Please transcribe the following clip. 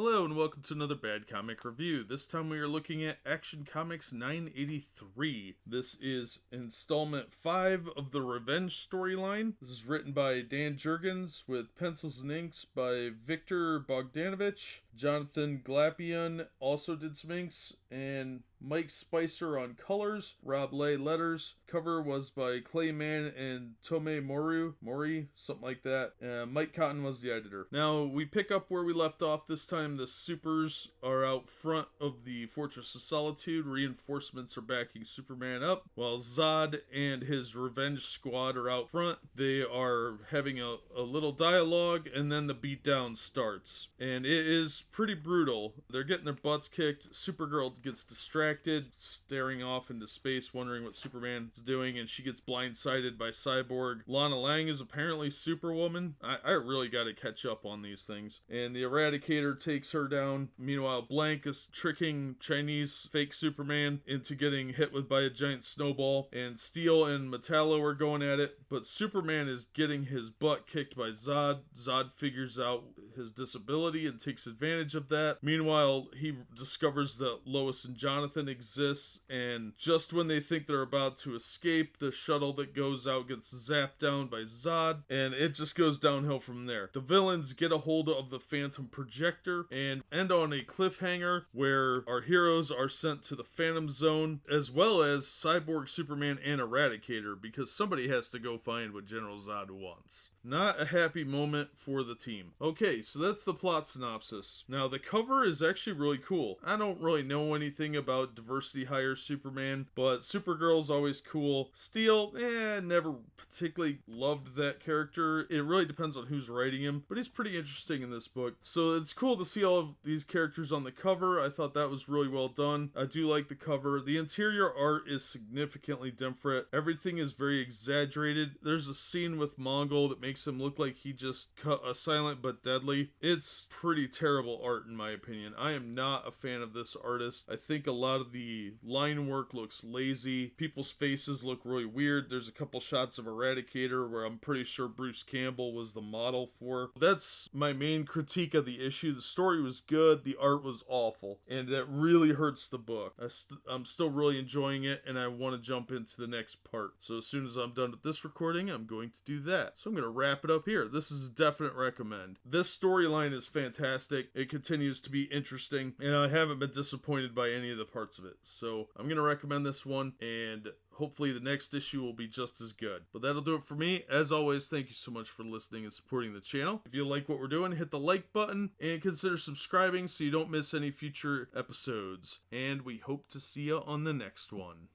Hello and welcome to another Bad Comic Review. This time we are looking at Action Comics 983. This is installment 5 of the Revenge storyline. This is written by Dan Jurgens with pencils and inks by Victor Bogdanovich. Jonathan Glapion also did some inks, and Mike Spicer on colors, Rob Lay letters. Cover was by Clay Mann and Tome Mori, something like that. Mike Cotton was the editor. Now, we pick up where we left off. This time the supers are out front of the Fortress of Solitude. Reinforcements are backing Superman up, while Zod and his revenge squad are out front. They are having a little dialogue, and then the beatdown starts. And it is pretty brutal. They're getting their butts kicked. Supergirl gets distracted, staring off into space, wondering what Superman is doing, and she gets blindsided by Cyborg. Lana Lang is apparently Superwoman. I really got to catch up on these things. And the Eradicator takes her down. Meanwhile, Blank is tricking Chinese fake Superman into getting hit by a giant snowball, and Steel and Metallo are going at it, but Superman is getting his butt kicked by Zod. Zod figures out his disability and takes advantage of that. Meanwhile, he discovers that Lois and Jonathan exists, and just when they think they're about to escape, the shuttle that goes out gets zapped down by Zod, and it just goes downhill from there. The villains get a hold of the Phantom Projector and end on a cliffhanger where our heroes are sent to the Phantom Zone, as well as Cyborg, Superman, and Eradicator, because somebody has to go find what General Zod wants. Not a happy moment for the team. Okay, so that's the plot synopsis. Now, the cover is actually really cool. I don't really know anything about Diversity Hire Superman, but Supergirl's always cool. Steel, never particularly loved that character. It really depends on who's writing him, but he's pretty interesting in this book. So it's cool to see all of these characters on the cover. I thought that was really well done. I do like the cover. The interior art is significantly different. Everything is very exaggerated. There's a scene with Mongol that makes him look like he just cut a Silent but Deadly. It's pretty terrible art in my opinion. I am not a fan of this artist. I think a lot of the line work looks lazy. People's faces look really weird. There's a couple shots of Eradicator where I'm pretty sure Bruce Campbell was the model for. That's my main critique of the issue. The story was good, the art was awful, and that really hurts the book. I'm still really enjoying it, and I want to jump into the next part. So as soon as I'm done with this recording, I'm going to do that. So I'm going to wrap it up here. This is a definite recommend. This storyline is fantastic. It continues to be interesting, and I haven't been disappointed by any of the parts of it. So I'm going to recommend this one, and hopefully the next issue will be just as good. But that'll do it for me. As always, thank you so much for listening and supporting the channel. If you like what we're doing, hit the like button and consider subscribing so you don't miss any future episodes. And we hope to see you on the next one.